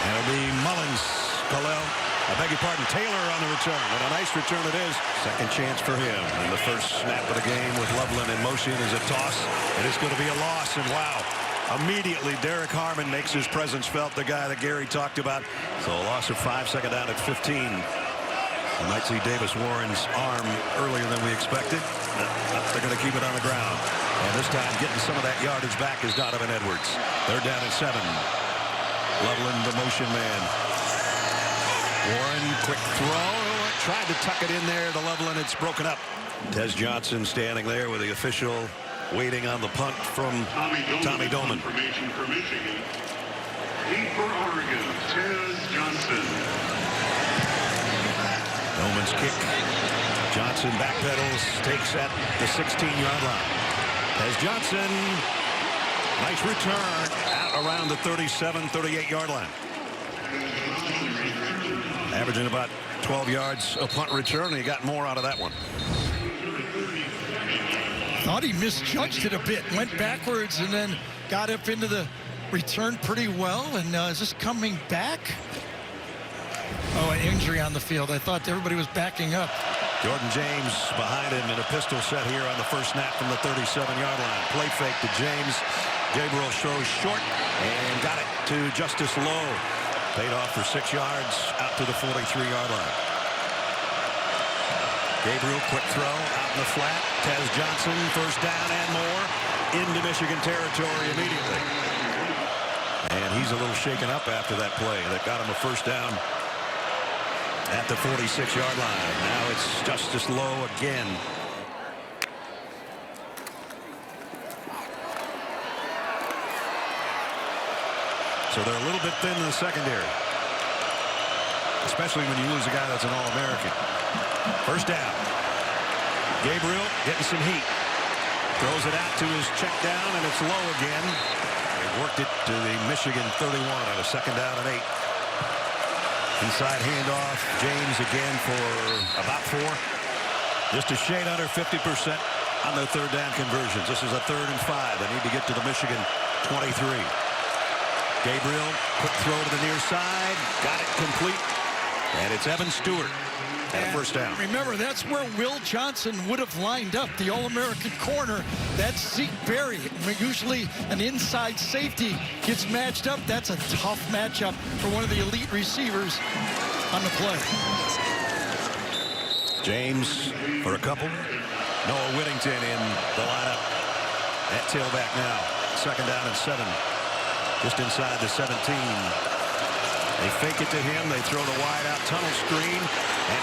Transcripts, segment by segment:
And it'll be Taylor on the return. And a nice return it is. Second chance for him. And the first snap of the game with Loveland in motion is a toss. And it's going to be a loss. And wow, immediately Derek Harmon makes his presence felt, the guy that Gary talked about. So a loss of 5, second down at 15. We might see Davis Warren's arm earlier than we expected. They're going to keep it on the ground. And this time getting some of that yardage back is Donovan Edwards. They're down at 7. Loveland, the motion man. Warren, quick throw. Tried to tuck it in there to Loveland. It's broken up. Tez Johnson standing there with the official waiting on the punt from Tommy Doman. Information for Michigan. 8 for Oregon, Tez Johnson. Doman's kick. Johnson backpedals, takes at the 16-yard line. Tez Johnson, nice return out around the 37, 38-yard line. Averaging about 12 yards a punt return, and he got more out of that one. Thought he misjudged it a bit, went backwards, and then got up into the return pretty well, and is this coming back? Oh, an injury on the field. I thought everybody was backing up. Jordan James behind him in a pistol set here on the first snap from the 37-yard line. Play fake to James. Gabriel throws short and got it to Justice Lowe. Paid off for 6 yards out to the 43-yard line. Gabriel, quick throw out in the flat. Tez Johnson, first down and more into Michigan territory immediately. And he's a little shaken up after that play that got him a first down at the 46-yard line. Now it's Justice Lowe again. So they're a little bit thin in the secondary, especially when you lose a guy that's an All-American. First down. Gabriel getting some heat. Throws it out to his check down, and it's Lowe again. They worked it to the Michigan 31 on a second down and 8. Inside handoff. James again for about 4. Just a shade under 50% on their third down conversions. This is a 3rd and 5. They need to get to the Michigan 23. Gabriel, quick throw to the near side. Got it complete. And it's Evan Stewart at first down. Remember, that's where Will Johnson would have lined up, the All-American corner. That's Zeke Berry. Usually an inside safety gets matched up. That's a tough matchup for one of the elite receivers on the play. James for a couple. Noah Whittington in the lineup at tailback now. Second down and 7. Just inside the 17. They fake it to him. They throw the wide out tunnel screen. And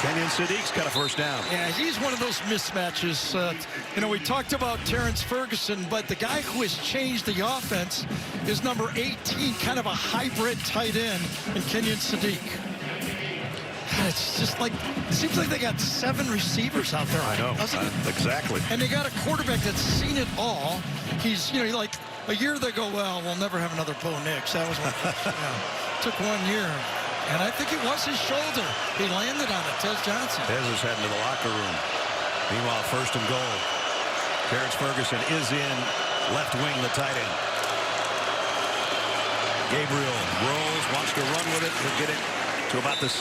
Kenyon Sadiq's got a first down. Yeah, he's one of those mismatches. You know, we talked about Terrence Ferguson, but the guy who has changed the offense is number 18, kind of a hybrid tight end, in Kenyon Sadiq. It's just like, it seems like they got 7 receivers out there. I know, exactly. And they got a quarterback that's seen it all. He's, you know, like a year they go, well, we'll never have another Bo Nix. That was one. Took 1 year. And I think it was his shoulder. He landed on it, Tez Johnson. Tez is heading to the locker room. Meanwhile, first and goal. Terrence Ferguson is in left wing, the tight end. Gabriel rolls, wants to run with it. He'll get it to about the 6.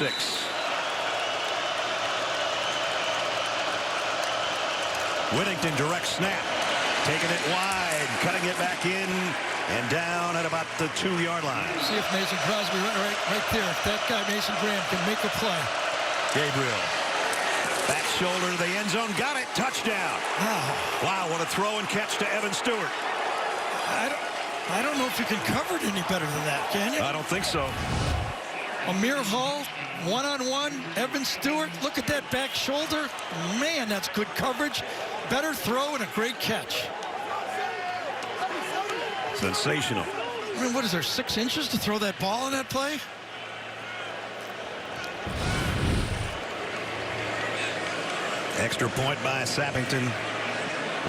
Whittington direct snap. Taking it wide, cutting it back in, and down at about the 2-yard line. See if Mason Crosby right there. If that guy, Mason Graham, can make a play. Gabriel. Back shoulder to the end zone. Got it. Touchdown. Wow, what a throw and catch to Evan Stewart. I don't know if you can cover it any better than that, can you? I don't think so. Amir Hall, one-on-one. Evan Stewart, look at that back shoulder. Man, that's good coverage. Better throw and a great catch. Sensational. I mean, what is there, 6 inches to throw that ball on that play? Extra point by Sappington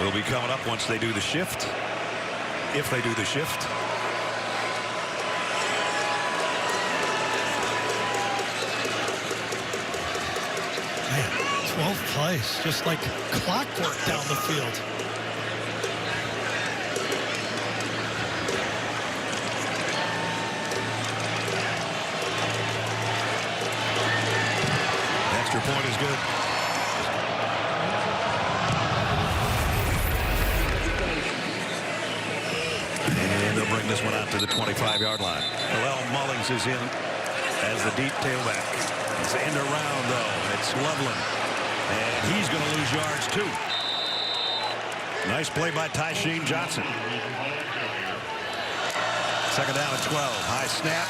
will be coming up once they do the shift. If they do the shift. Man, 12 plays, just like clockwork down the field. to the 25-yard line. Hillel Mullings is in as the deep tailback. It's end around, though. It's Loveland. And he's going to lose yards, too. Nice play by Tysheen Johnson. Second down and 12. High snap.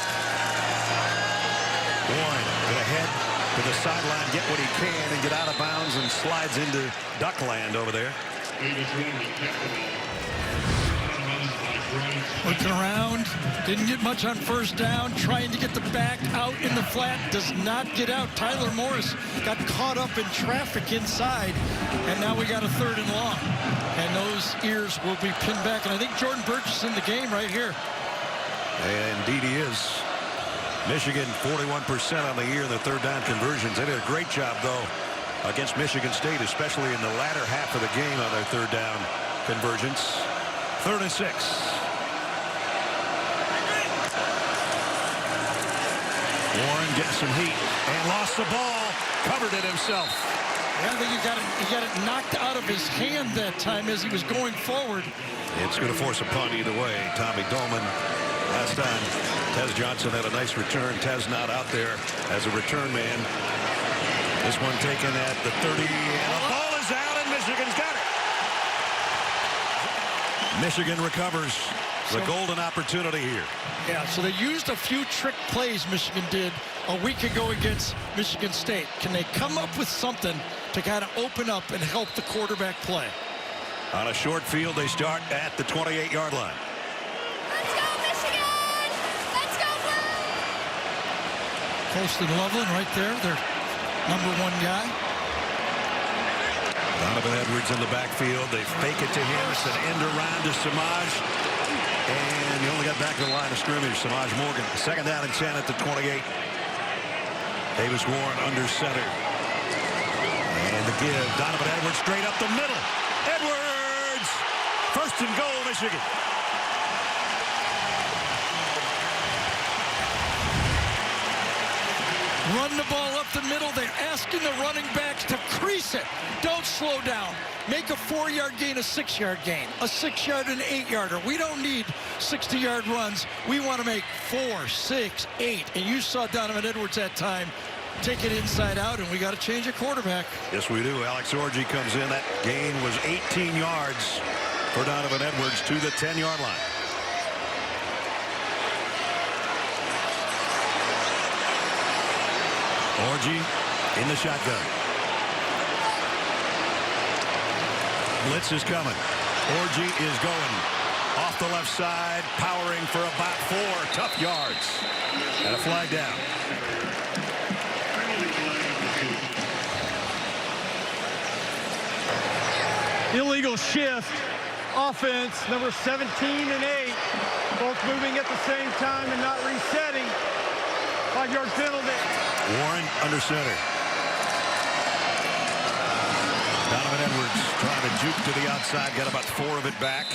Warren going to head to the sideline, get what he can, and get out of bounds, and slides into Duckland over there. Looking around, didn't get much on first down, trying to get the back out in the flat, does not get out. Tyler Morris got caught up in traffic inside, and now we got a 3rd and long. And those ears will be pinned back, and I think Jordan Burch is in the game right here. And indeed he is. Michigan 41% on the year in the 3rd down conversions. They did a great job, though, against Michigan State, especially in the latter half of the game on their 3rd down conversions. 3rd and 6. Warren getting some heat and lost the ball. Covered it himself. Yeah, I think he got it knocked out of his hand that time as he was going forward. It's going to force a punt either way. Tommy Dolman. Last time, Tez Johnson had a nice return. Tez not out there as a return man. This one taken at the 30, and the ball is out, and Michigan's got it. Michigan recovers the golden opportunity here. Yeah, so they used a few trick plays, Michigan did, a week ago against Michigan State. Can they come up with something to kind of open up and help the quarterback play? On a short field, they start at the 28-yard line. Let's go, Michigan! Let's go, Blue! Colston Loveland right there, their #1 guy. Donovan Edwards in the backfield. They fake it to him. It's an end around to Samaj. And he only got back to the line of scrimmage. Samaj Morgan. 2nd down and 10 at the 28. Davis Warren under center. And the give. Donovan Edwards straight up the middle. Edwards! 1st and goal, Michigan. Run the ball up the middle. They're asking the running backs to crease it. Don't slow down. Make a 4-yard gain, a 6-yard gain, a 6-yard and 8-yarder. We don't need 60-yard runs. We want to make 4, 6, 8. And you saw Donovan Edwards that time take it inside out, and we got to change a quarterback. Yes, we do. Alex Orji comes in. That gain was 18 yards for Donovan Edwards to the 10-yard line. Orji in the shotgun. Blitz is coming. Orji is going off the left side, powering for about 4 tough yards. And a flag down. Illegal shift. Offense, number 17 and 8. Both moving at the same time and not resetting. 5-yard penalty. Warren under center. Donovan Edwards trying to juke to the outside. Got about 4 of it back.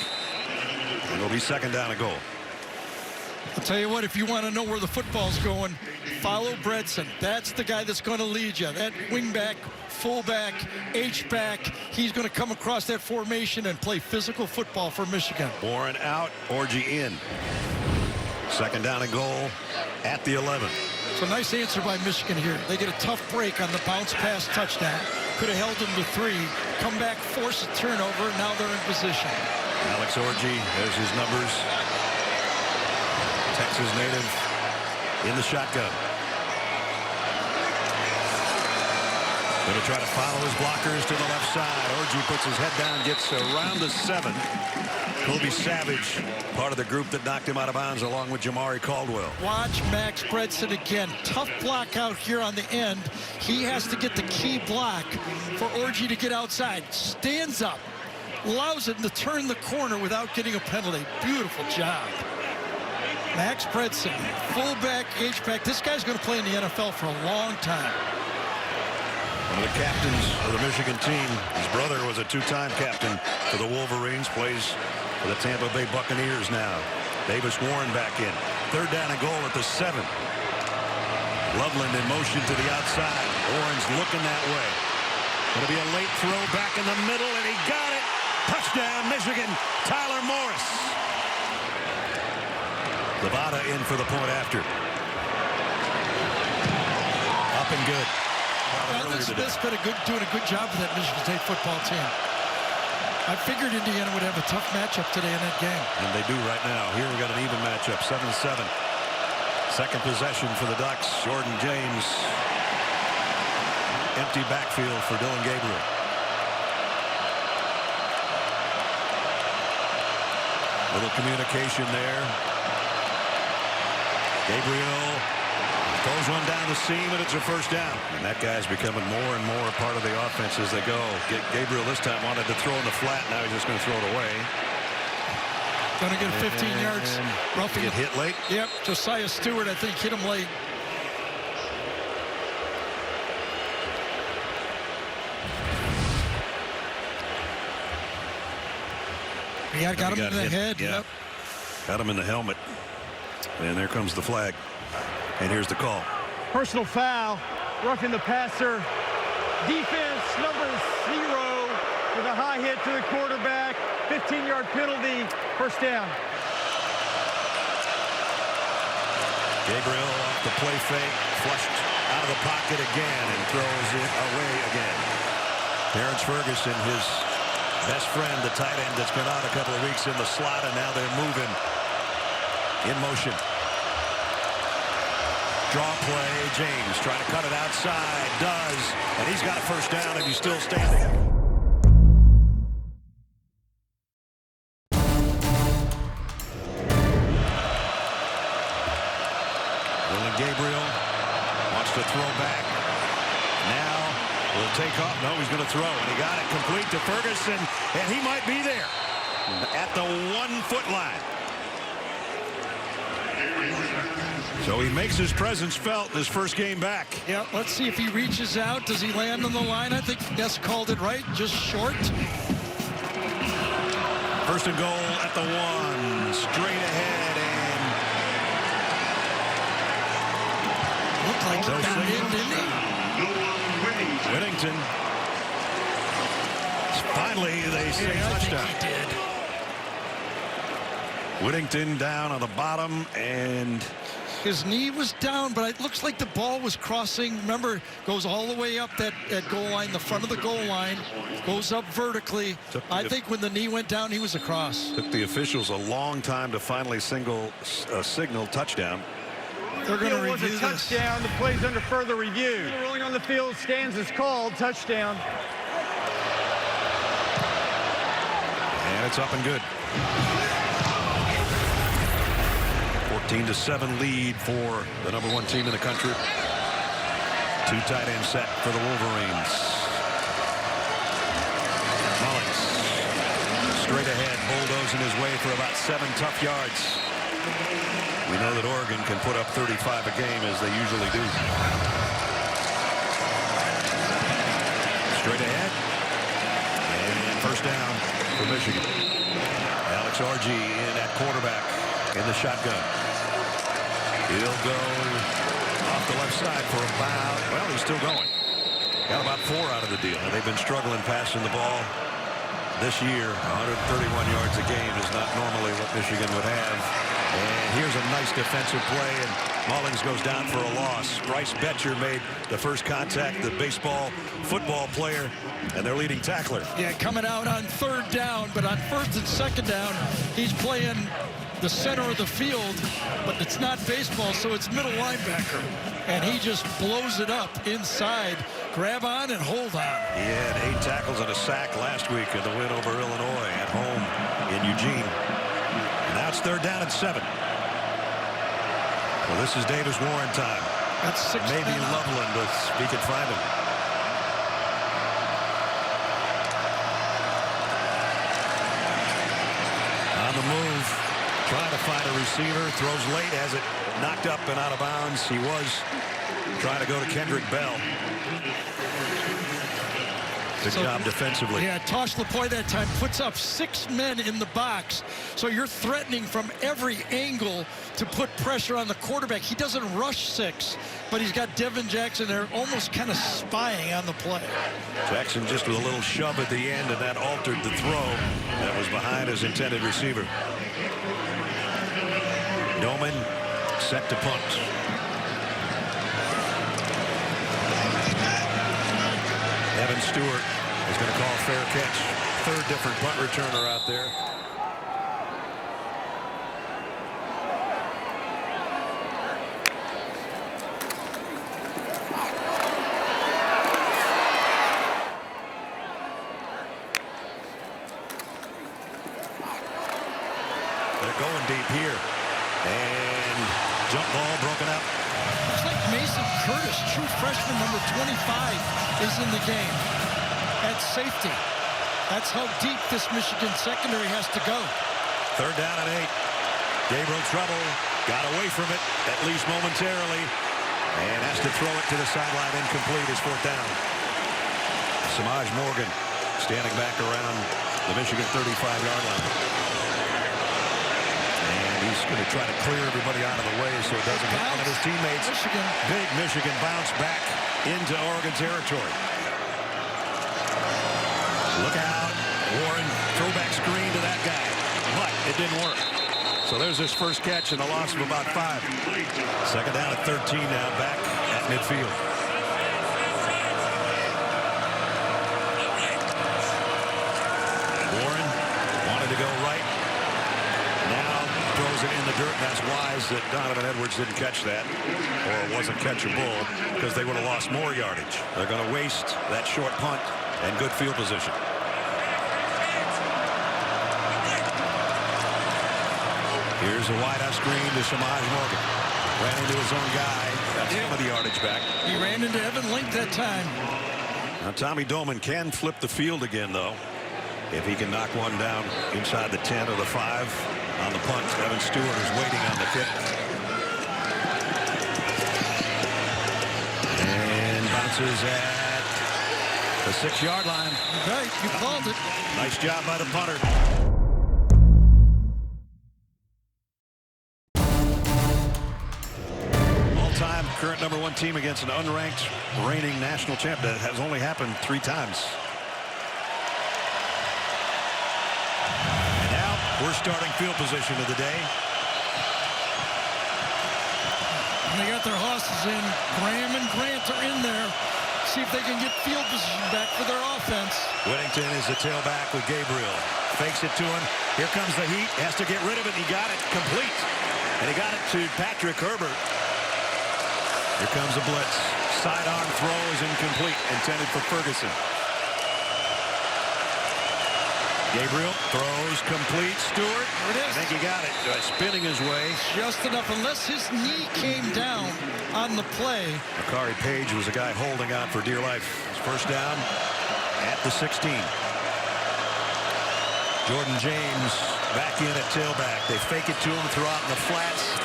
It'll be 2nd down and goal. I'll tell you what, if you want to know where the football's going, follow Bredson. That's the guy that's going to lead you. That wingback, fullback, H-back, he's going to come across that formation and play physical football for Michigan. Warren out, Orji in. 2nd down and goal at the 11. So nice answer by Michigan here. They get a tough break on the bounce pass touchdown. Could have held them to 3. Come back, force a turnover. Now they're in position. Alex Orji, there's his numbers. Texas native in the shotgun. Going to try to follow his blockers to the left side. Orji puts his head down, gets around the 7. Kobe Savage, part of the group that knocked him out of bounds along with Jamari Caldwell. Watch Max Bredson again. Tough block out here on the end. He has to get the key block for Orji to get outside. Stands up, allows him to turn the corner without getting a penalty. Beautiful job. Max Bredson, fullback, H-back. This guy's going to play in the NFL for a long time. One of the captains of the Michigan team. His brother was a 2-time captain for the Wolverines. Plays for the Tampa Bay Buccaneers now. Davis Warren back in. 3rd down and goal at the 7. Loveland in motion to the outside. Warren's looking that way. Going to be a late throw back in the middle, and he got it. Touchdown, Michigan. Tyler Morris. Nevada in for the point after. Up and good. Smith's been doing a good job for that Michigan State football team. I figured Indiana would have a tough matchup today in that game. And they do right now. Here we got an even matchup, 7-7. Second possession for the Ducks. Jordan James. Empty backfield for Dillon Gabriel. Little communication there. Gabriel throws one down the seam, and it's a first down. And that guy's becoming more and more a part of the offense as they go. Gabriel this time wanted to throw in the flat. Now he's just going to throw it away. Going to get 15 yards. Roughing Get hit late? Yep. Josiah Stewart, I think, hit him late. Yeah, got him in the head. Yeah. Yep. Got him in the helmet. And there comes the flag. And here's the call. Personal foul, roughing the passer. Defense number 0 with a high hit to the quarterback. 15-yard penalty, first down. Gabriel off the play fake, flushed out of the pocket again and throws it away again. Terrence Ferguson, his best friend, the tight end that's been out a couple of weeks in the slot, and now they're moving in motion. Draw play, James trying to cut it outside, does, and he's got a first down and he's still standing. Dillon Gabriel wants to throw back. Now will take off. No, he's going to throw, and he got it complete to Ferguson, and he might be there at the 1-foot line. So he makes his presence felt this first game back. Yeah, let's see if he reaches out. Does he land on the line? I think Ness called it right, just short. First and goal at the 1, straight ahead, and Looked like he got in, didn't he? Noah Whittington. Finally, they say touchdown. He did. Whittington down on the bottom, and His knee was down, but it looks like the ball was crossing. Remember, goes all the way up that goal line, the front of the goal line, goes up vertically. I think when the knee went down, he was across. Took the officials a long time to finally signal touchdown. They're going to It was review a this. touchdown. The play's under further review. The ruling on the field stands as called. Touchdown. And it's up and good. 14-7 lead for the #1 team in the country. 2 tight end set for the Wolverines. Mullins straight ahead, bulldozing his way for about 7 tough yards. We know that Oregon can put up 35 a game, as they usually do. Straight ahead. And first down for Michigan. Alex RG in at quarterback in the shotgun. He'll go off the left side for about, well, he's still going. Got about 4 out of the deal. And they've been struggling passing the ball this year. 131 yards a game is not normally what Michigan would have. And here's a nice defensive play, and Mullins goes down for a loss. Bryce Betcher made the first contact, the baseball, football player, and their leading tackler. Yeah, coming out on 3rd down, but on 1st and 2nd down, he's playing the center of the field, but it's not baseball, so it's middle linebacker. And he just blows it up inside. Grab on and hold on. He had 8 tackles and a sack last week in the win over Illinois at home in Eugene. Now it's 3rd down and 7. Well, this is Davis Warren time. That's 6 Maybe men up. Loveland if he can find him. On the move, trying to find a receiver, throws late, has it knocked up and out of bounds. He was trying to go to Kendrick Bell. Good job defensively. Yeah, Tosh LaPoy that time puts up 6 men in the box. So you're threatening from every angle to put pressure on the quarterback. He doesn't rush 6, but he's got Devin Jackson there almost kind of spying on the play. Jackson just with a little shove at the end, and that altered the throw that was behind his intended receiver. Doman set to punt. Evan Stewart is going to call fair catch. Third different punt returner out there. They're going deep here. And jump ball broken up. Looks like Mason Curtis, true freshman number 25, is in the game at safety. That's how deep this Michigan secondary has to go. Third down and 8. Gabriel trouble. Got away from it, at least momentarily. And has to throw it to the sideline. Incomplete is fourth down. Samaj Morgan standing back around the Michigan 35-yard line. And he's going to try to clear everybody out of the way so it doesn't hit one of his teammates. Big Michigan bounce back into Oregon territory. Look out. Warren, throwback screen to that guy. But it didn't work. So there's his first catch and a loss of about 5. Second down at 13 now, back at midfield. Warren wanted to go right. Now throws it in the dirt. That's wise that Donovan Edwards didn't catch that, or it wasn't catchable, because they would have lost more yardage. They're going to waste that short punt and good field position. Here's a wide-out screen to Samaj Morgan. Ran into his own guy. Got some of the yardage back. He ran into Evan Link that time. Now Tommy Doman can flip the field again, though, if he can knock one down inside the 10 or the 5 on the punt. Evan Stewart is waiting on the kick. And bounces at the 6-yard line. Right, you called it. Nice job by the punter. All-time current #1 team against an unranked reigning national champ. That has only happened 3 times. And now we're starting field position of the day. And they got their horses in. Graham and Grant are in there. See if they can get field position back for their offense. Whittington is the tailback with Gabriel. Fakes it to him. Here comes the heat. Has to get rid of it. He got it complete. And he got it to Patrick Herbert. Here comes a blitz. Sidearm throw is incomplete. Intended for Ferguson. Gabriel throws complete. Stewart. There it is. I think he got it. Spinning his way. Just enough, unless his knee came down on the play. Makari Page was a guy holding on for dear life. His first down at the 16. Jordan James back in at tailback. They fake it to him, throw out in the flats.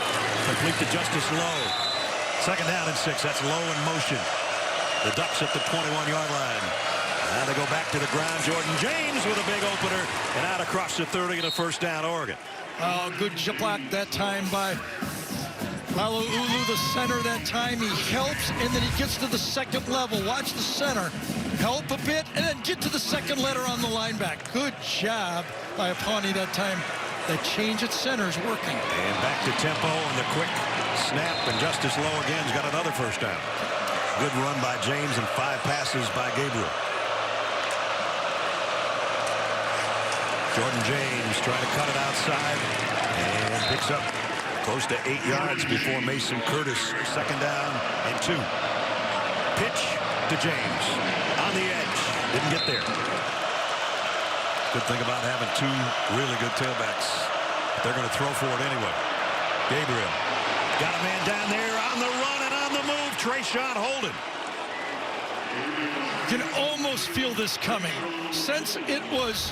Complete to Justice Lowe. Second down and 6. That's Lowe in motion. The Ducks at the 21-yard line. Now they go back to the ground. Jordan James with a big opener. And out across the 30 and a first down, Oregon. Oh, good block that time by Lalu'ulu, the center that time. He helps, and then he gets to the second level. Watch the center. Help a bit, and then get to the second letter on the line back. Good job by Apani that time. That change at center is working. And back to tempo and the quick snap. And Justice Lowe again's got another first down. Good run by James and 5 passes by Gabriel. Jordan James trying to cut it outside and picks up close to 8 yards before Mason Curtis. Second down and 2. Pitch to James on the edge. Didn't get there. Good thing about having 2 really good tailbacks. They're going to throw for it anyway. Gabriel got a man down there on the run and on the move. Trayshawn Holden. You can almost feel this coming. Since it was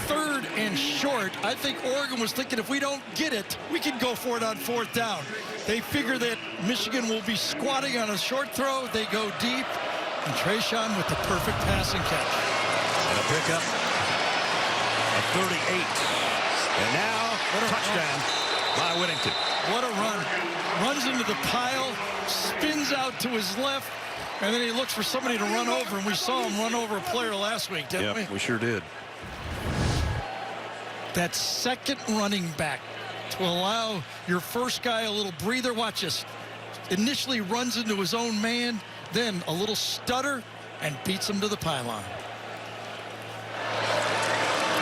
3rd and short, I think Oregon was thinking if we don't get it, we can go for it on 4th down. They figure that Michigan will be squatting on a short throw. They go deep, and Trayshawn with the perfect passing catch. And a pickup at 38. And now a touchdown by Whittington. What a run. Runs into the pile, spins out to his left, and then he looks for somebody to run over, and we saw him run over a player last week, didn't we? We sure did. That second running back to allow your first guy a little breather. Watch this. Initially runs into his own man, then a little stutter, and beats him to the pylon.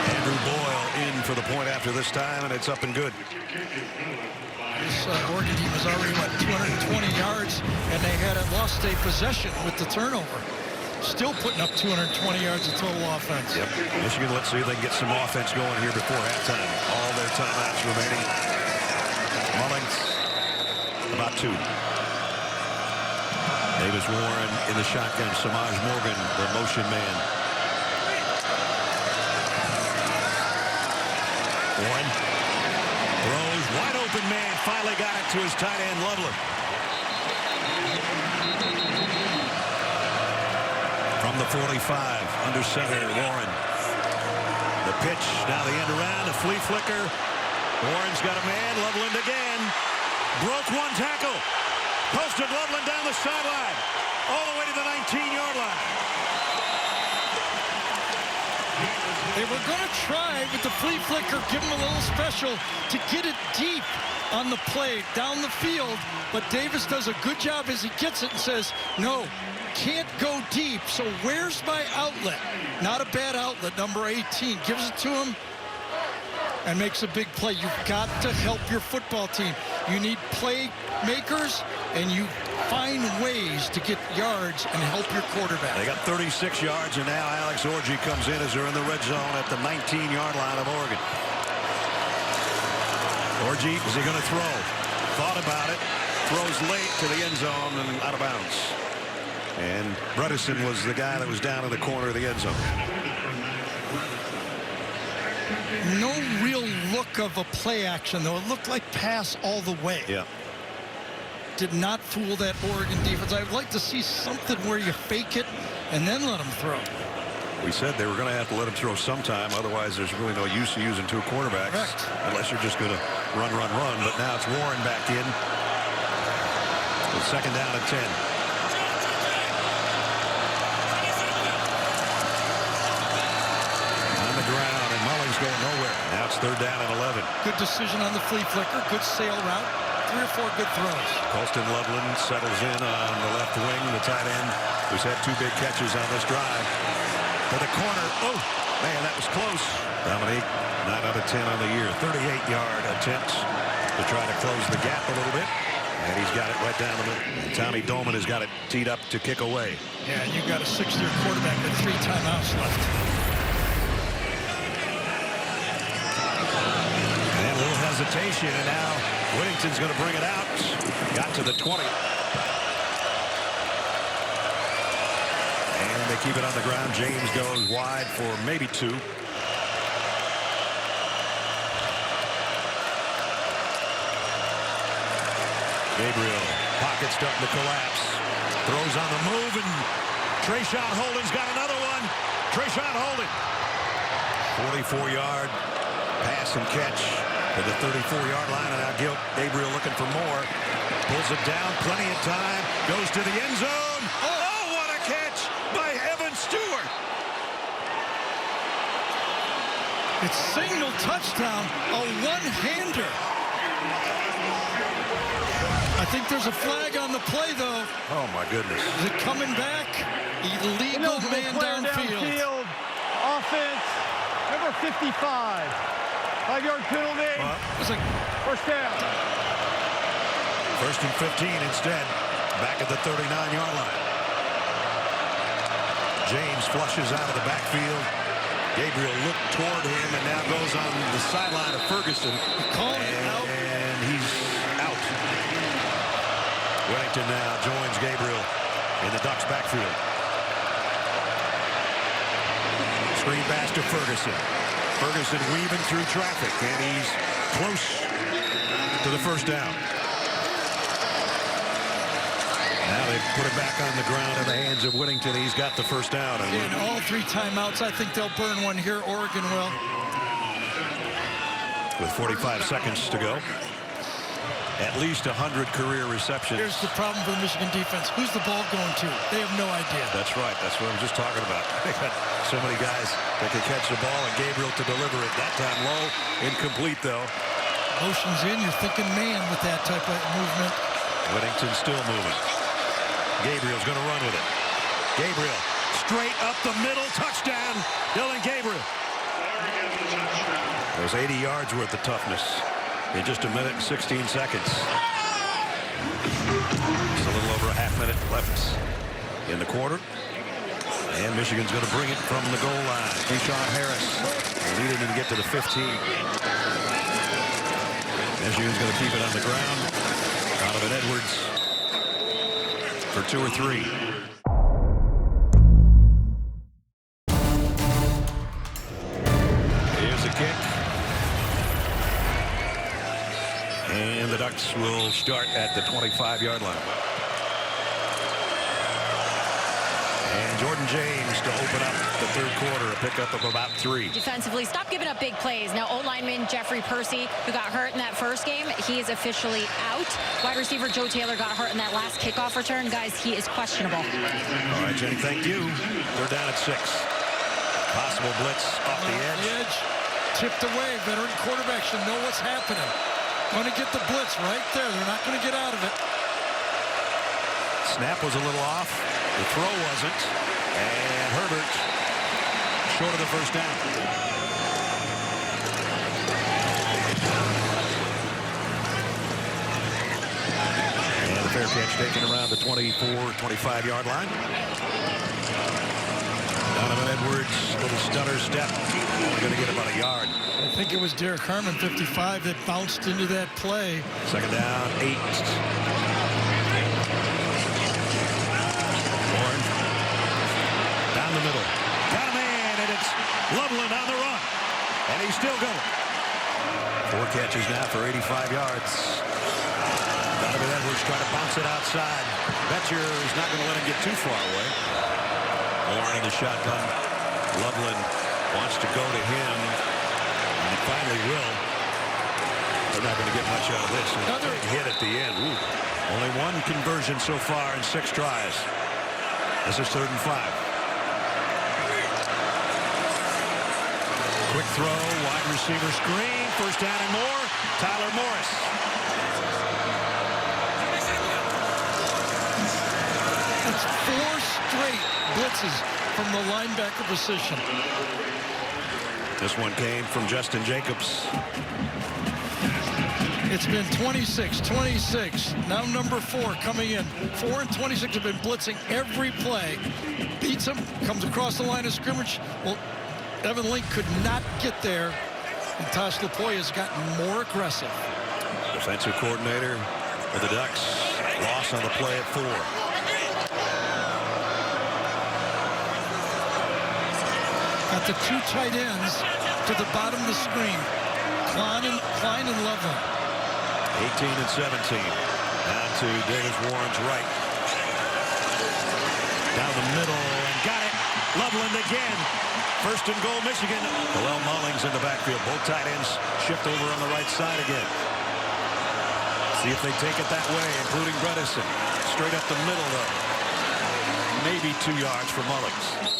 Andrew Boyle in for the point after this time, and it's up and good. This Oregon team was already, 220 yards, and they had lost a possession with the turnover. Still putting up 220 yards of total offense. Yep. Michigan, let's see if they can get some offense going here before halftime. All their timeouts remaining. Mullins, about 2. Davis Warren in the shotgun. Samaj Morgan, the motion man. Warren throws, wide open man, finally got it to his tight end, Loveland. From the 45, under center, Warren. The pitch, now the end around, a flea flicker. Warren's got a man, Loveland again. Broke one tackle. Posted Loveland down the sideline, all the way to the 19-yard line. They were going to try with the flea flicker, give him a little special to get it deep on the play down the field, but Davis does a good job as he gets it and says, no, can't go deep, so where's my outlet? Not a bad outlet, number 18. Gives it to him and makes a big play. You've got to help your football team. You need playmakers, and you find ways to get yards and help your quarterback. They got 36 yards, and now Alex Orji comes in as they're in the red zone at the 19-yard line of Oregon. Orji, is he going to throw? Thought about it. Throws late to the end zone and out of bounds. And Bredesen was the guy that was down in the corner of the end zone. No real look of a play action, though. It looked like pass all the way. Yeah. Did not fool that Oregon defense. I'd like to see something where you fake it and then let them throw. We said they were going to have to let him throw sometime. Otherwise, there's really no use of using 2 quarterbacks. Correct. Unless you're just going to run. But now it's Warren back in. It's second down and 10. On the ground, and Mullins going nowhere. Now it's third down and 11. Good decision on the flea flicker. Good sail route. 3 or 4 good throws. Colston Loveland settles in on the left wing, the tight end, who's had 2 big catches on this drive. To the corner. Oh, man, that was close. Dominique, 9 out of 10 on the year. 38-yard attempts to try to close the gap a little bit. And he's got it right down the middle. And Tommy Doman has got it teed up to kick away. Yeah, you got a 6-year quarterback with 3 timeouts left. And a little hesitation, and now Whittington's going to bring it out. Got to the 20. And they keep it on the ground. James goes wide for maybe 2. Gabriel, pocket starting to collapse. Throws on the move, and Trayshawn Holden's got another one. Trayshawn Holden. 44-yard pass and catch to the 34-yard line, and now Gabriel looking for more. Pulls it down, plenty of time, goes to the end zone. Oh, what a catch by Evan Stewart. It's signal touchdown, a one-hander. I think there's a flag on the play, though. Oh, my goodness. Is it coming back? Illegal man downfield. Offense, number 55. 5-yard penalty. Well, It's like First down. first and 15 instead. Back at the 39-yard line. James flushes out of the backfield. Gabriel looked toward him and now goes on the sideline of Ferguson. calling it out. And he's out. Whittington now joins Gabriel in the Ducks backfield. Screen pass to Ferguson. Ferguson weaving through traffic, and he's close to the first down. Now they put it back on the ground in the hands of Whittington. He's got the first down. In all 3 timeouts, I think they'll burn one here. Oregon will. With 45 seconds to go. At least 100 career receptions. Here's the problem for the Michigan defense. Who's the ball going to? They have no idea. That's right. That's what I'm just talking about. They got so many guys that can catch the ball, and Gabriel to deliver it. That time low, incomplete though. Motion's in, you're thinking man with that type of movement. Whittington still moving. Gabriel's going to run with it. Gabriel straight up the middle, touchdown, Dillon Gabriel. There's 80 yards worth of toughness in just a minute and 16 seconds. Just a little over a half minute left in the quarter. And Michigan's going to bring it from the goal line. Deshaun Harris leading him to get to the 15. Michigan's going to keep it on the ground. Donovan Edwards for 2 or 3. Here's a kick. And the Ducks will start at the 25-yard line. And Jordan James to open up the third quarter, a pickup of about 3. Defensively, stop giving up big plays. Now, O-lineman Jeffrey Percy, who got hurt in that first game, he is officially out. Wide receiver Joe Taylor got hurt in that last kickoff return. Guys, he is questionable. All right, Jenny, thank you. They're down at 6. Possible blitz off the edge. Tipped away. Veteran quarterback should know what's happening. Going to get the blitz right there. They're not going to get out of it. Snap was a little off. The throw wasn't. And Herbert short of the first down. And the fair catch taken around the 24-25-yard line. Donovan Edwards, little stutter step. Only going to get about a yard. I think it was Derek Harmon, 55, that bounced into that play. Second down, 8. Warren down the middle. Got a man, and it's Loveland on the run. And he's still going. 4 catches now for 85 yards. Donovan Edwards trying to bounce it outside. Betcher is not going to let him get too far away. Warren in the shotgun. Loveland wants to go to him. And he finally will. They're not going to get much out of this. Another hit at the end. Ooh. Only 1 conversion so far in 6 tries. This is 3rd and 5. Quick throw, wide receiver screen. First down and more. Tyler Morris. It's 4 straight blitzes from the linebacker position. This one came from Justin Jacobs. It's been 26, 26. Now number 4 coming in. 4 and 26 have been blitzing every play. Beats him, comes across the line of scrimmage. Well, Evan Link could not get there. And Tosh Lupoi has gotten more aggressive. Defensive coordinator for the Ducks. Loss on the play at 4. Got the 2 tight ends to the bottom of the screen. Klein and Loveland. 18 and 17. Down to Davis Warren's right. Down the middle and got it. Loveland again. First and goal, Michigan. Hillel Mullings in the backfield. Both tight ends shift over on the right side again. See if they take it that way, including Bredesen. Straight up the middle, though. Maybe 2 yards for Mullings.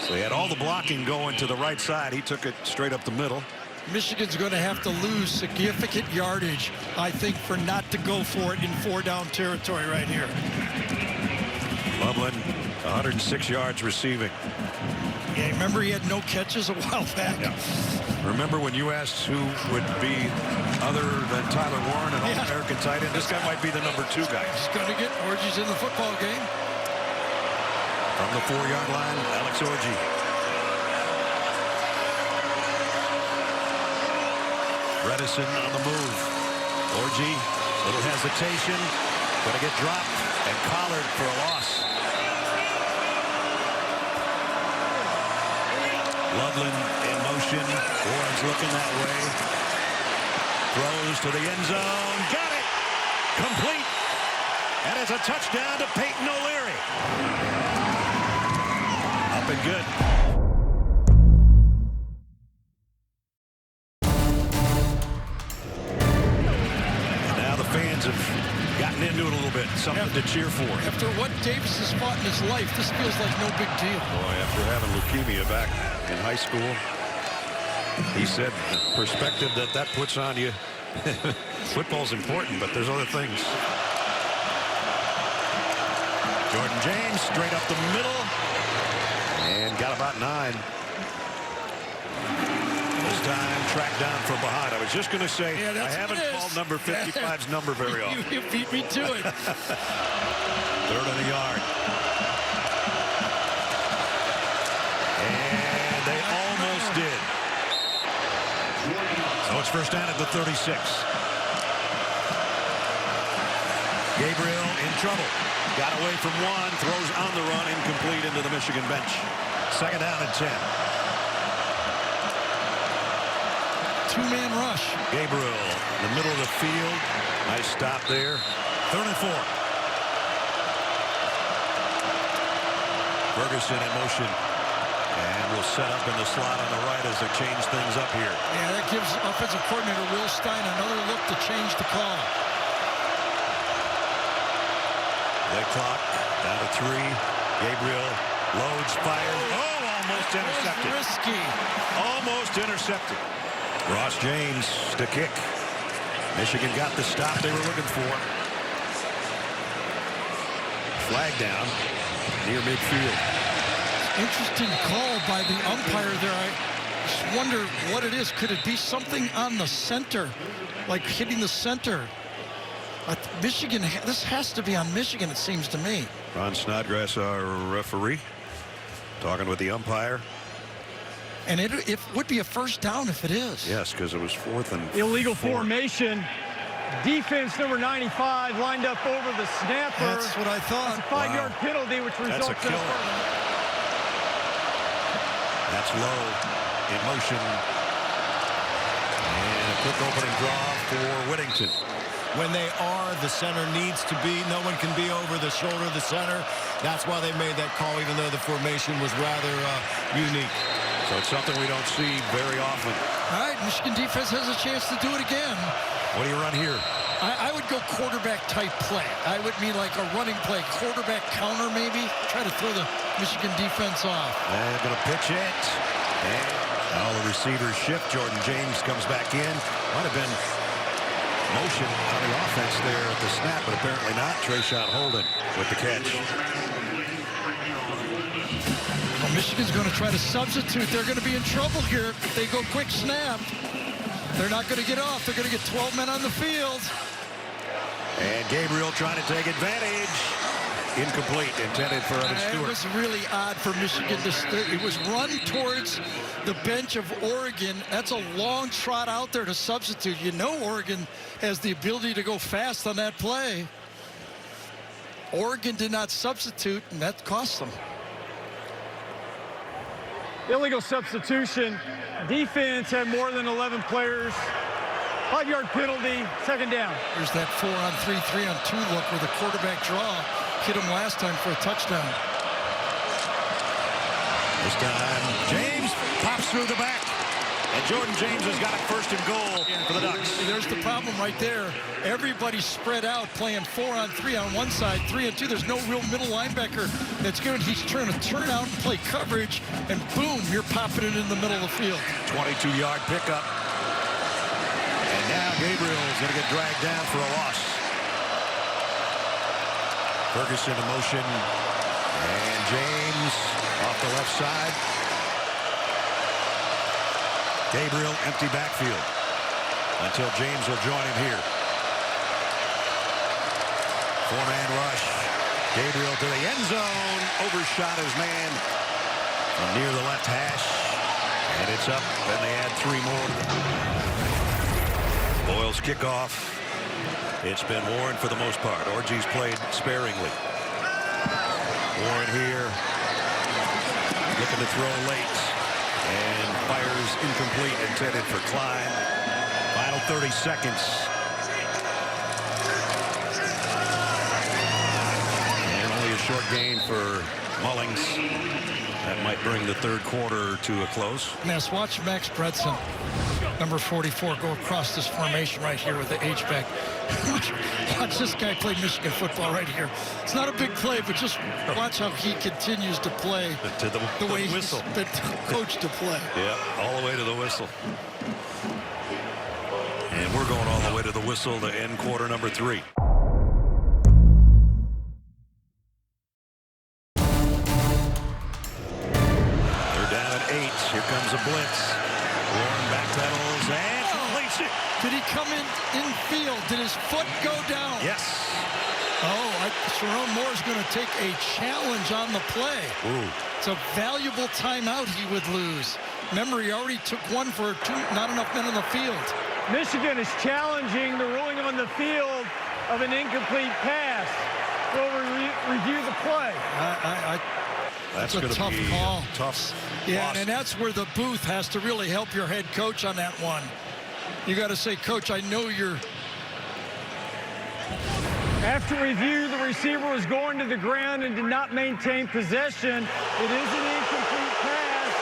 So he had all the blocking going to the right side. He took it straight up the middle. Michigan's going to have to lose significant yardage, I think, for not to go for it in 4-down territory right here. Loveland, 106 yards receiving. Yeah, remember he had no catches a while back. Yeah. Remember when you asked who would be other than Tyler Warren, an All-American tight end? This guy might be the number 2 guy. He's going to get Orgy's in the football game. From the 4-yard line, Alex Orgy. Bredesen on the move. Orgy, little hesitation. Going to get dropped and collared for a loss. Loveland in motion. Warren's looking that way. Throws to the end zone. Got it! Complete. And it's a touchdown to Peyton O'Leary. Up and good. And now the fans have gotten into it a little bit. Something to cheer for. After what Davis has fought in his life, this feels like no big deal. Boy, after having leukemia back in high school, he said the perspective that puts on you Football's important, but there's other things. Jordan James straight up the middle and got about 9. This time tracked down from behind. I was just going to say, I haven't called number 55's number very often. You beat me to it. 3rd on the yard. And they almost did. So it's first down at the 36. Gabriel in trouble. Got away from one, throws on the run, incomplete into the Michigan bench. 2nd down and 10. 2-man rush. Gabriel in the middle of the field. Nice stop there. 3rd and 4. Ferguson in motion. And will set up in the slot on the right as they change things up here. Yeah, that gives offensive coordinator Will Stein another look to change the call. The clock down to 3. Gabriel loads, fires. Oh, almost intercepted. Risky. Almost intercepted. Ross James to kick. Michigan got the stop they were looking for. Flag down near midfield. Interesting call by the umpire there. I just wonder what it is. Could it be something on the center, like hitting the center? Michigan, this has to be on Michigan, it seems to me. Ron Snodgrass, our referee, talking with the umpire. And it would be a first down if it is. Yes, because it was 4th and 4. Illegal formation. Defense number 95 lined up over the snapper. That's what I thought. That's a 5-yard penalty, which results That's a killer. That's low in motion. And a quick opening draw for Whittington. When they are, the center needs to be. No one can be over the shoulder of the center. That's why they made that call, even though the formation was rather unique. So it's something we don't see very often. All right, Michigan defense has a chance to do it again. What do you run here? I would go quarterback type play. I would mean like a running play, quarterback counter maybe. Try to throw the Michigan defense off. And going to pitch it. And all the receivers shift. Jordan James comes back in. Might have been motion on the offense there at the snap, but apparently not. Trayshawn Holden with the catch. Well, Michigan's going to try to substitute. They're going to be in trouble here if they go quick snap. They're not going to get off. They're going to get 12 men on the field. And Gabriel trying to take advantage. Incomplete, intended for Evan Stewart. It was really odd for Michigan. It was run towards the bench of Oregon. That's a long trot out there to substitute. You know Oregon has the ability to go fast on that play. Oregon did not substitute, and that cost them. Illegal substitution. Defense had more than 11 players. 5-yard penalty, 2nd down. There's that 4-on-3, 3-on-2 look where the quarterback draw hit him last time for a touchdown. This time, James pops through the back. And Jordan James has got it 1st and goal for the Ducks. There's the problem right there. Everybody's spread out playing 4-on-3 on one side, 3-on-2. There's no real middle linebacker that's good. He's trying to turn out and play coverage, and boom, you're popping it in the middle of the field. 22-yard pickup. And now Gabriel is going to get dragged down for a loss. Ferguson in motion. And James off the left side. Gabriel, empty backfield until James will join him here. 4-man rush. Gabriel to the end zone. Overshot his man from near the left hash. And it's up, and they add 3 more. Boyle's kickoff. It's been Warren for the most part. Orgy's played sparingly. Warren here. Looking to throw late. And fires incomplete, intended for Klein. Final 30 seconds. And only a short gain for Mullings. That might bring the 3rd quarter to a close. Yes, watch Max Bredson, number 44, go across this formation right here with the H-back. Watch this guy play Michigan football right here. It's not a big play, but just watch how he continues to play to the way whistle. he's been coached to play. Yeah, all the way to the whistle. And And we're going all the way to the whistle to end quarter number 3. They're down at 8. Here comes a blitz. Warren backpedals and completes it. Did he come in field? Did his foot go down? Yes. Sharon Moore's going to take a challenge on the play. Ooh. It's a valuable timeout he would lose. Remember, he already took one for not enough men on the field. Michigan is challenging the ruling on the field of an incomplete pass. We'll review the play. That's a going to tough be call. Tough. Yeah, loss. and that's where the booth has to really help your head coach on that one. You got to say, Coach, I know you're... After review, the receiver was going to the ground and did not maintain possession. It is an incomplete pass.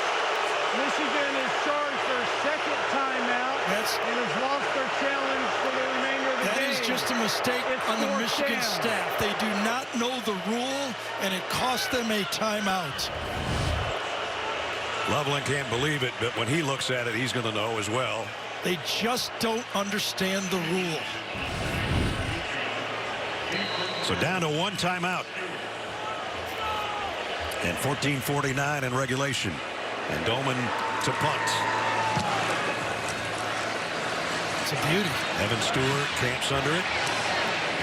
Michigan is charged their second timeout and has lost their challenge for the remainder of the game. That is just a mistake on the Michigan staff. They do not know the rule, and it cost them a timeout. Loveland can't believe it, but when he looks at it, he's going to know as well. They just don't understand the rule. So down to 1 timeout. And 14:49 in regulation. And Dolman to punt. It's a beauty. Evan Stewart camps under it.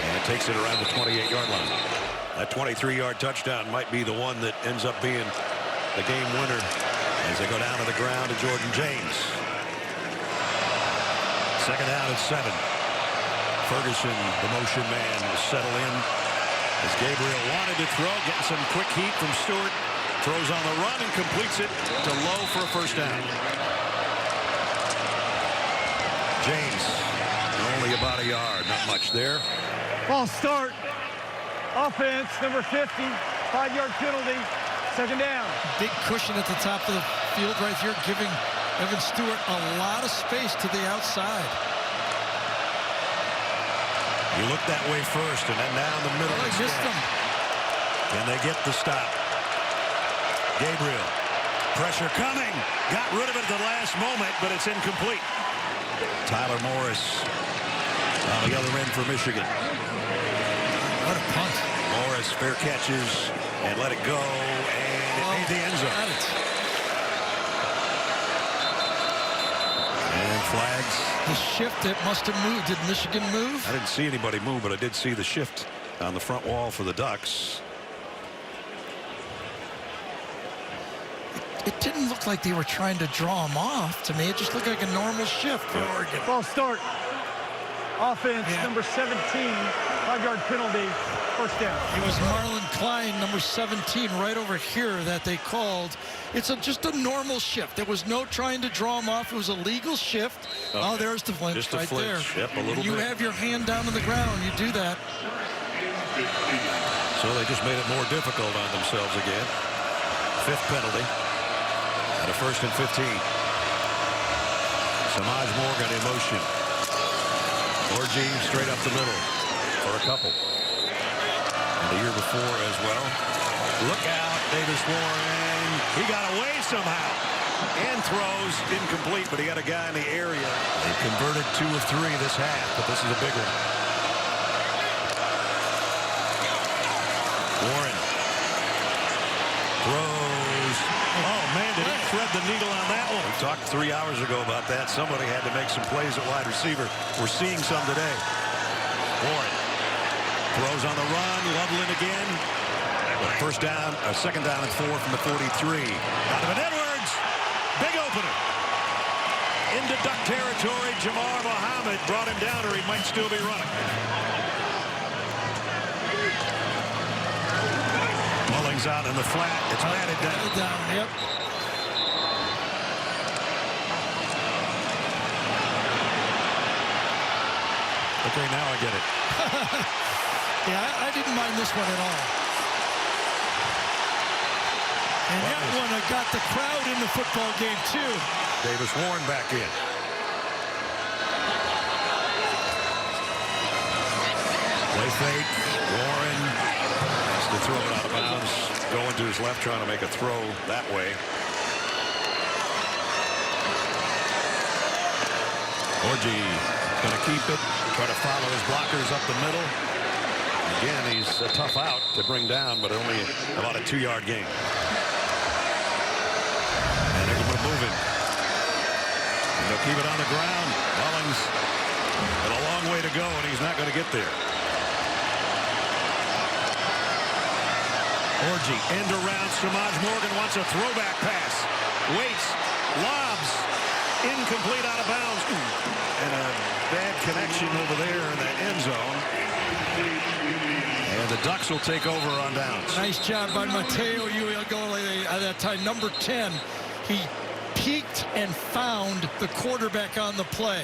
And takes it around the 28-yard line. That 23-yard touchdown might be the one that ends up being the game winner as they go down to the ground to Jordan James. Second down and 7. Ferguson, the motion man, will settle in as Gabriel wanted to throw, getting some quick heat from Stewart. Throws on the run and completes it to Lowe for a first down. James, only about a yard, not much there. False start. Offense, number 50, 5-yard penalty, second down. Big cushion at the top of the field right here, giving Evan Stewart a lot of space to the outside. You look that way first, and then down the middle. They missed him. Can they get the stop? Gabriel, pressure coming. Got rid of it at the last moment, but it's incomplete. Tyler Morris on the other end for Michigan. What a punt. Morris fair catches and let it go, and it made the end zone. And flags. The shift, it must have moved. Did Michigan move? I didn't see anybody move, but I did see the shift on the front wall for the Ducks. It didn't look like they were trying to draw him off to me. It just looked like a normal shift for Oregon. False start. Offense, number 17, 5-yard penalty, first down. It was Marlon Klein, number 17, right over here that they called. It's just a normal shift. There was no trying to draw him off. It was a legal shift. Okay. Oh, there's the flinch just a right flinch. there. Yep, a little you bit. have your hand down on the ground. You do that. So they just made it more difficult on themselves again. 5th penalty. At a 1st and 15. Samaj Morgan in motion. Orji straight up the middle for a couple. And the year before as well. Look out, Davis Warren. He got away somehow. And throws incomplete, but he had a guy in the area. They converted 2 of 3 this half, but this is a big one. Warren throws. Oh, man, did he thread the needle on that one. We talked 3 hours ago about that. Somebody had to make some plays at wide receiver. We're seeing some today. Warren throws on the run. Loveland again. First down, second down and 4 from the 43. Donovan Edwards. Big opener. Into Duck territory. Jamar Muhammad brought him down, or he might still be running. Mullings out in the flat. It's batted down. Yep. Okay, now I get it. Yeah, I didn't mind this one at all. And that one got the crowd in the football game, too. Davis Warren back in. Play fake. Warren has to throw it out of bounds. Going to his left, trying to make a throw that way. Orgy going to keep it, try to follow his blockers up the middle. Again, he's a tough out to bring down, but only about a 2-yard gain. And they're going to move him. And they'll keep it on the ground. Mullins got a long way to go, and he's not going to get there. Orgy, end around. Samaj Morgan wants a throwback pass. Waits, lobs, incomplete, out of bounds. And a bad connection over there in the end zone. And the Ducks will take over on downs. Nice job by Mateo Uiagalelei at that time. Number 10. He peeked and found the quarterback on the play.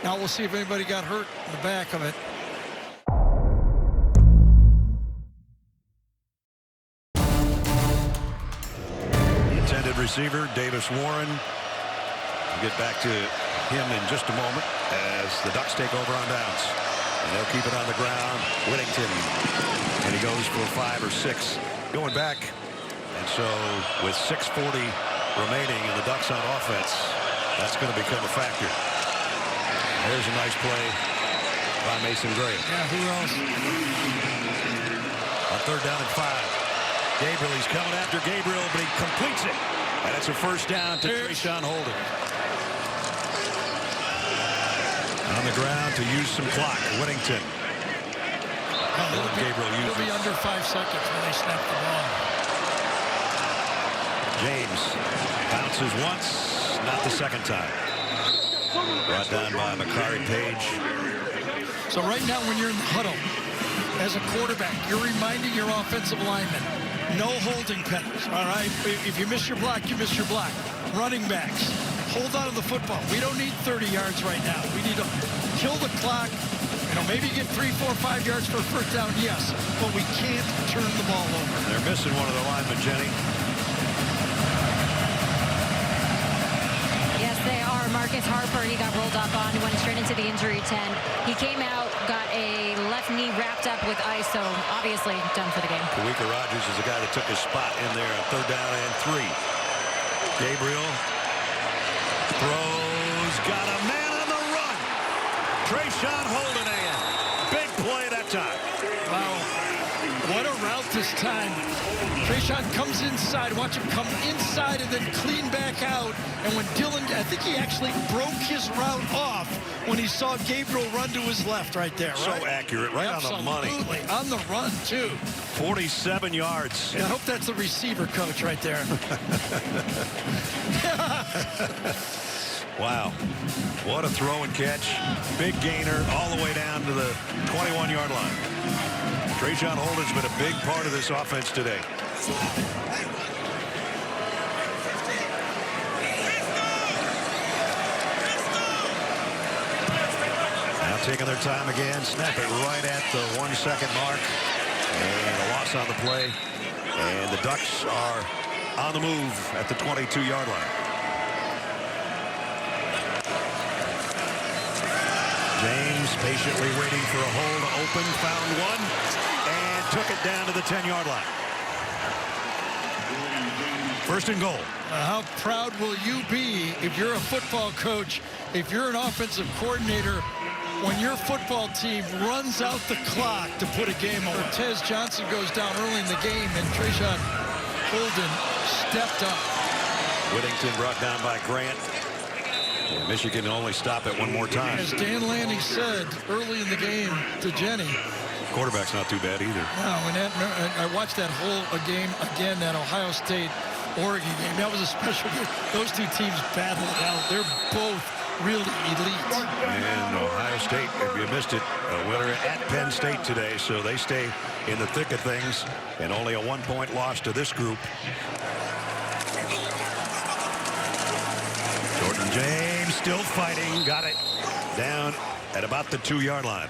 Now we'll see if anybody got hurt in the back of it. Receiver Davis Warren. We'll get back to him in just a moment as the Ducks take over on downs. And they'll keep it on the ground. Whittington. And he goes for 5 or 6 going back. And so with 6:40 remaining and the Ducks on offense, that's going to become a factor. There's a nice play by Mason Graham. Yeah, who else? On 3rd down and 5. Gabriel, he's coming after Gabriel, but he completes it. And it's a first down to Trayshawn Holden. On the ground to use some clock. Whittington. He'll be under 5 seconds when they snap the ball. James bounces once, not the second time. Brought down by Makari Page. So right now when you're in the huddle, as a quarterback, you're reminding your offensive linemen, no holding penalties, all right? If you miss your block, you miss your block. Running backs, hold on to the football. We don't need 30 yards right now. We need to kill the clock. You know, maybe get 3, 4, 5 yards for a first down, yes, but we can't turn the ball over. They're missing one of the linemen, Jenny. Yes, they are. Marcus Harper, he got rolled up on, went straight into the injury tent. He came out, got a left knee wrapped up with ice, so obviously done for the game. Kawika Rogers is the guy that took his spot in there on 3rd down and 3. Gabriel throws, got a man on the run. Trayshawn Holden in. Big play that time. Wow, what a route this time. Trayshawn comes inside, watch him come inside and then clean back out. And when Dillon, I think he actually broke his route off when he saw Gabriel run to his left right there. So right? accurate, right on the money. Absolutely, on the run too. 47 yards. Yeah, I hope that's the receiver coach right there. Wow, what a throw and catch. Big gainer all the way down to the 21-yard line. Trayshawn Holden's been a big part of this offense today. Now taking their time again, snap it right at the 1 second mark. And a loss on the play. And the Ducks are on the move at the 22-yard line. James patiently waiting for a hole to open, found one, and took it down to the 10-yard line. 1st and goal. How proud will you be if you're a football coach, if you're an offensive coordinator, when your football team runs out the clock to put a game over? Tez Johnson goes down early in the game, and Trayshawn Holden stepped up. Whittington brought down by Grant. And Michigan only stop it one more time. As Dan Lanning said early in the game to Jenny. Quarterback's not too bad either. No, and I watched that whole game again, that Ohio State-Oregon game. That was a special game. Those two teams battled it out. They're both really elite. And Ohio State, if you missed it, a winner at Penn State today, so they stay in the thick of things, and only a 1-point loss to this group. Jordan James still fighting, got it down at about the 2-yard line.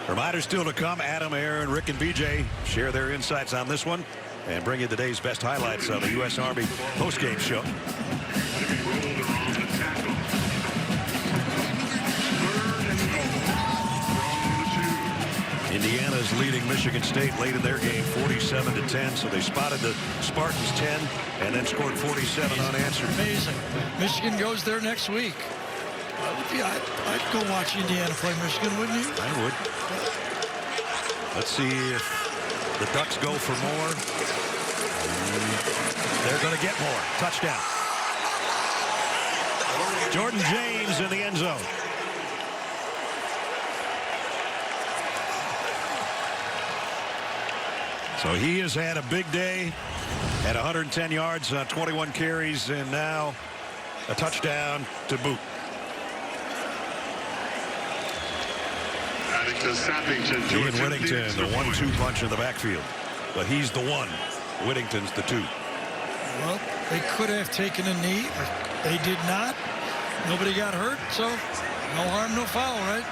Reminders still to come. Adam, Aaron, Rick, and BJ share their insights on this one and bring you today's best highlights on the U.S. Army postgame show. Indiana's leading Michigan State late in their game, 47-10. So they spotted the Spartans 10 and then scored 47 unanswered. Amazing. Michigan goes there next week. I'd go watch Indiana play Michigan, wouldn't you? I would. Let's see if the Ducks go for more. They're going to get more. Touchdown. Jordan James in the end zone. So he has had a big day at 110 yards on 21 carries, and now a touchdown to boot. Adding to Sappington. Ian Whittington, the 1-2 punch in the backfield. But he's the one. Whittington's the two. Well, they could have taken a knee. They did not. Nobody got hurt, so no harm, no foul, right?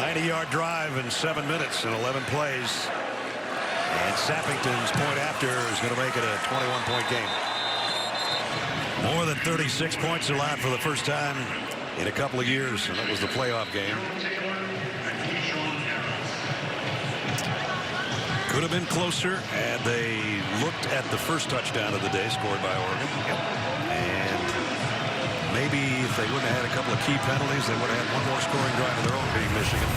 90-yard drive in 7 minutes and 11 plays. And Sappington's point after is going to make it a 21-point game. More than 36 points allowed for the first time in a couple of years, and that was the playoff game. Could have been closer had they looked at the first touchdown of the day scored by Oregon. And maybe if they wouldn't have had a couple of key penalties, they would have had one more scoring drive of their own, being Michigan.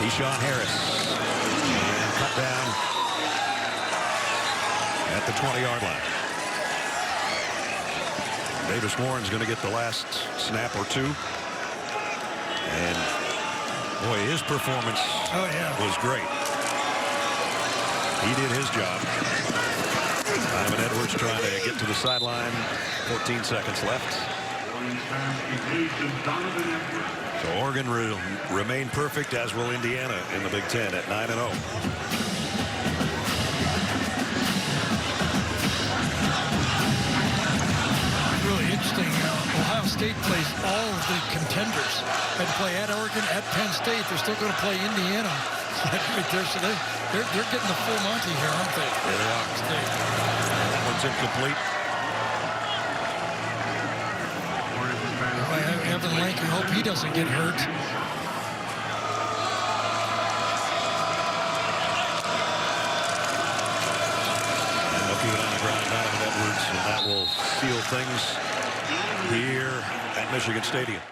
Keyshawn Harris, and cut down at the 20-yard line. Davis Warren's going to get the last snap or two. And boy, his performance was great. He did his job. Donovan Edwards trying to get to the sideline. 14 seconds left. So Oregon will remain perfect, as will Indiana in the Big Ten at 9-0. Really interesting. Ohio State plays all of the contenders. They play at Oregon, at Penn State. They're still going to play Indiana. Right there, so they're getting the full Monty here, aren't they? Yeah, they are. That one's incomplete. Evan Lanker, hope he doesn't get hurt. And they'll keep it on the ground. Donovan Edwards, and that will seal things here at Michigan Stadium.